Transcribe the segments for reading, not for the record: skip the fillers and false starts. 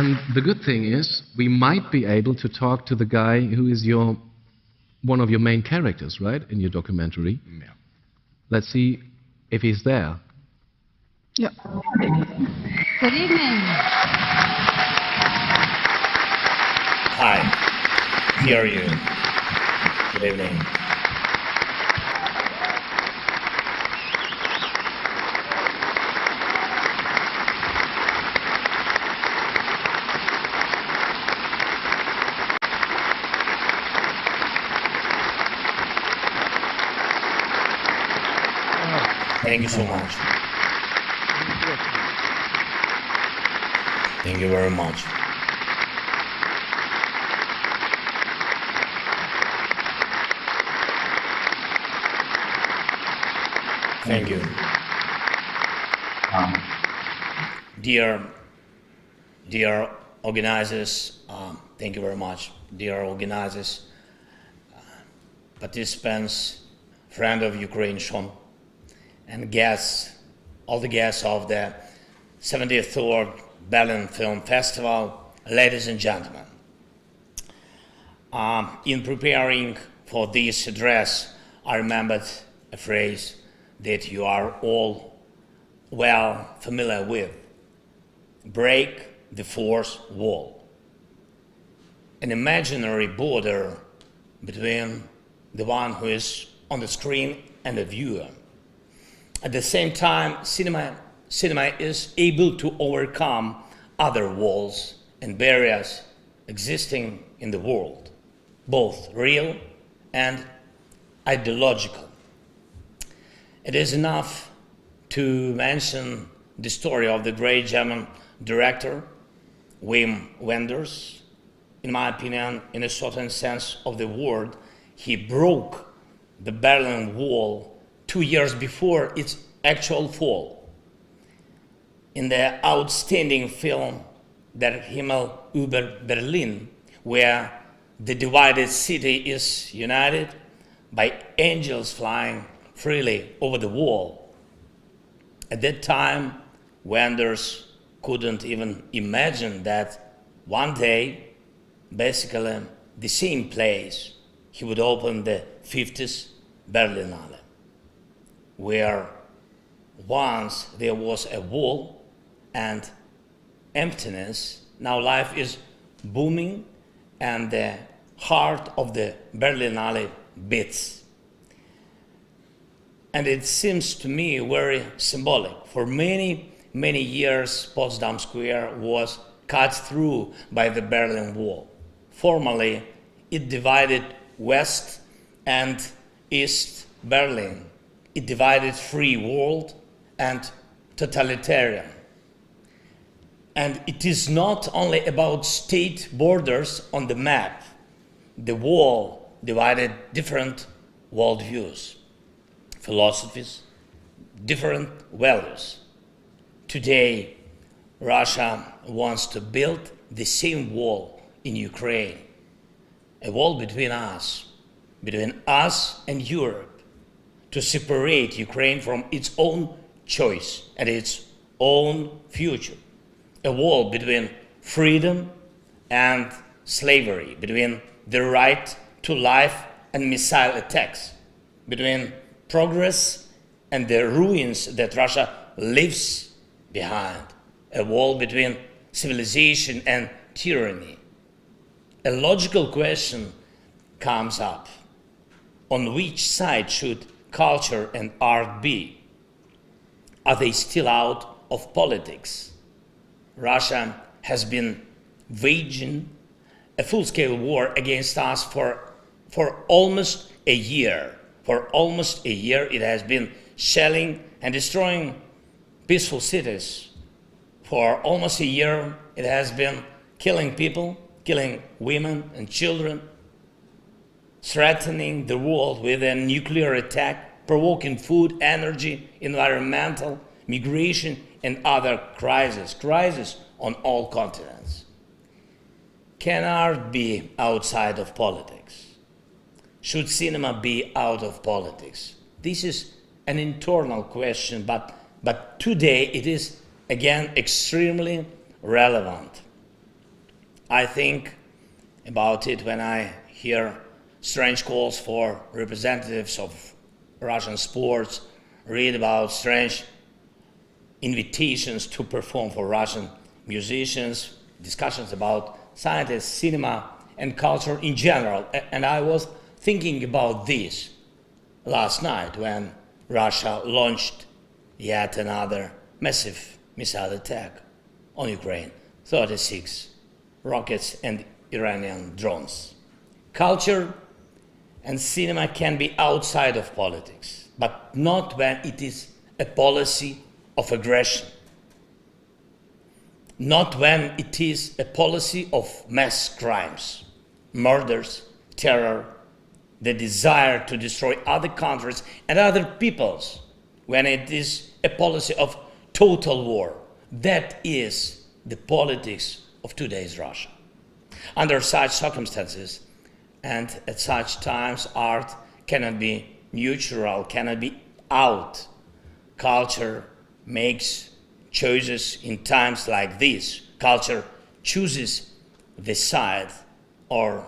And the good thing is, we might be able to talk to the guy who is one of your main characters, right, in your documentary. Yeah. Let's see if he's there. Yeah. Good evening. Hi, here are you. Good evening. Thank you so much. Thank you very much. Thank you. Dear organizers, thank you very much. Dear organizers, participants, friend of Ukraine, Sean, and guests, all the guests of the 73rd Berlin Film Festival, ladies and gentlemen. In preparing for this address, I remembered a phrase that you are all well familiar with: break the fourth wall. An imaginary border between the one who is on the screen and the viewer. At the same time, cinema is able to overcome other walls and barriers existing in the world, both real and ideological. It is enough to mention the story of the great German director, Wim Wenders. In my opinion, in a certain sense of the word, he broke the Berlin Wall 2 years before its actual fall. In the outstanding film Der Himmel über Berlin, where the divided city is united by angels flying freely over the wall. At that time, Wenders couldn't even imagine that one day, basically the same place, he would open the 50th Berlinale, where once there was a wall and emptiness, now life is booming and the heart of the Berlinale beats. And it seems to me very symbolic. For many years, Potsdam Square was cut through by the Berlin Wall. Formerly, it divided West and East Berlin. It divided free world and totalitarian. And it is not only about state borders on the map. The wall divided different worldviews, philosophies, different values. Today, Russia wants to build the same wall in Ukraine, a wall between us and Europe, to separate Ukraine from its own choice and its own future. A wall between freedom and slavery, between the right to life and missile attacks, between progress and the ruins that Russia leaves behind, a wall between civilization and tyranny. A logical question comes up: on which side should culture and art be? Are they still out of politics? Russia has been waging a full-scale war against us for almost a year. For almost a year it has been shelling and destroying peaceful cities. For almost a year it has been killing people, killing women and children, threatening the world with a nuclear attack, provoking food, energy, environmental, migration, and other crises on all continents. Can art be outside of politics? Should cinema be out of politics? This is an internal question, but today it is again extremely relevant. I think about it when I hear strange calls for representatives of Russian sports, read about strange invitations to perform for Russian musicians, discussions about scientists, cinema, and culture in general. And I was thinking about this last night when Russia launched yet another massive missile attack on Ukraine, 36 rockets and Iranian drones. Culture and cinema can be outside of politics, but not when it is a policy of aggression, not when it is a policy of mass crimes, murders, terror, the desire to destroy other countries and other peoples, when it is a policy of total war. That is the politics of today's Russia. Under such circumstances and at such times, art cannot be neutral, cannot be out. Culture makes choices in times like this. Culture chooses the side or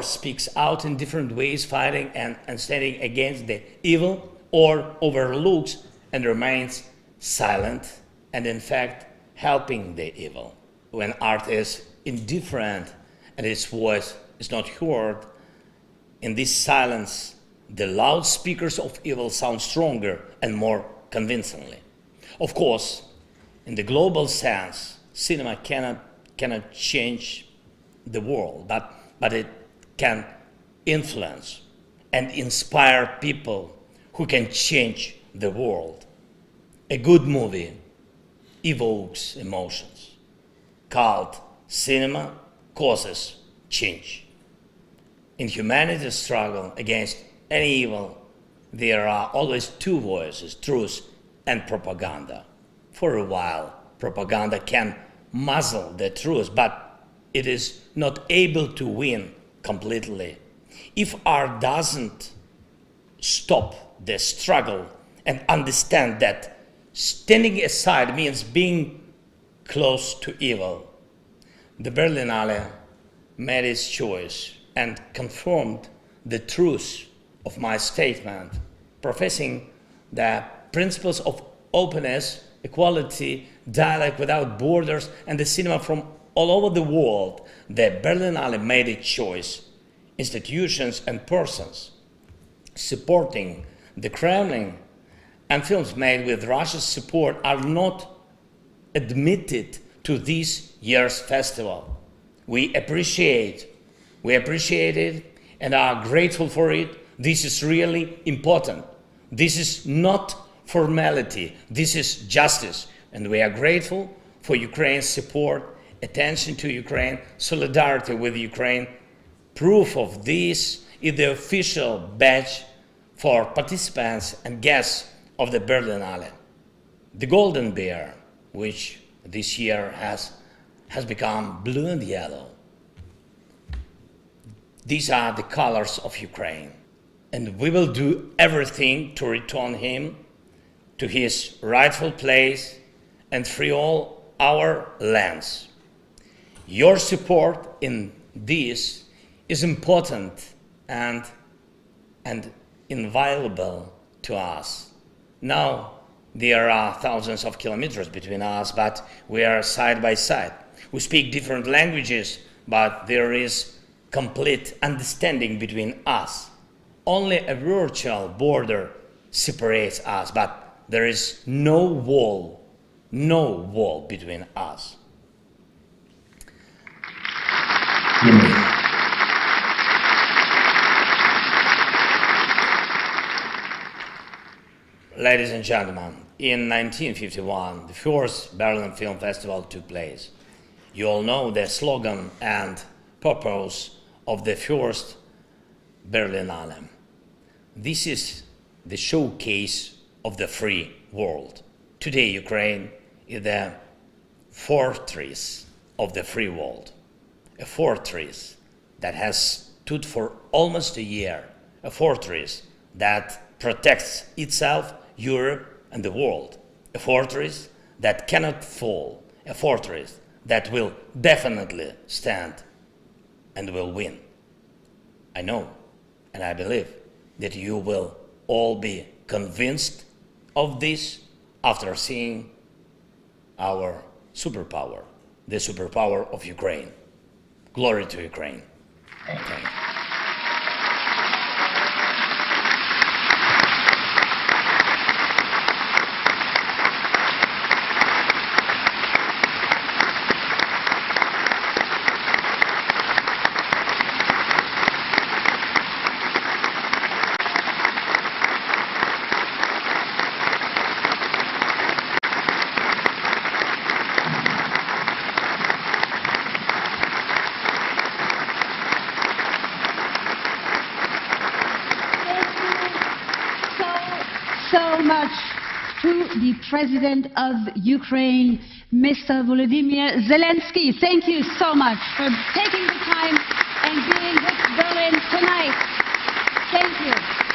speaks out in different ways, fighting and standing against the evil, or overlooks and remains silent and in fact helping the evil. When art is indifferent and its voice is not heard, in this silence the loudspeakers of evil sound stronger and more convincingly. Of course, in the global sense, cinema cannot change the world, but it can influence and inspire people who can change the world. A good movie evokes emotions. Cult cinema causes change. In humanity's struggle against any evil, there are always two voices, truth and propaganda. For a while, propaganda can muzzle the truth, but it is not able to win completely. If art doesn't stop the struggle and understand that standing aside means being close to evil, the Berlinale made its choice and confirmed the truth of my statement, professing the principles of openness, equality, dialogue without borders, and the cinema from all over the world. The Berlinale made its choice. Institutions and persons supporting the Kremlin and films made with Russia's support are not admitted to this year's festival. We appreciate it and are grateful for it. This is really important. This is not formality. This is justice. And we are grateful for Ukraine's support, attention to Ukraine, solidarity with Ukraine. Proof of this is the official badge for participants and guests of the Berlinale. The Golden Bear, which this year has become blue and yellow. These are the colors of Ukraine. And we will do everything to return him to his rightful place and free all our lands. Your support in this is important and invaluable to us. Now, there are thousands of kilometers between us, but we are side by side. We speak different languages, but there is complete understanding between us. Only a virtual border separates us, but there is no wall between us. Ladies and gentlemen, in 1951, the first Berlin Film Festival took place. You all know the slogan and purpose of the first Berlinale. This is the showcase of the free world. Today, Ukraine is the fortress of the free world, a fortress that has stood for almost a year, a fortress that protects itself, Europe, and the world, a fortress that cannot fall, a fortress that will definitely stand and will win. I know and I believe that you will all be convinced of this after seeing our superpower, the superpower of Ukraine. Glory to Ukraine. Okay. So much to the President of Ukraine, Mr. Volodymyr Zelensky. Thank you so much for taking the time and being with Berlin tonight. Thank you.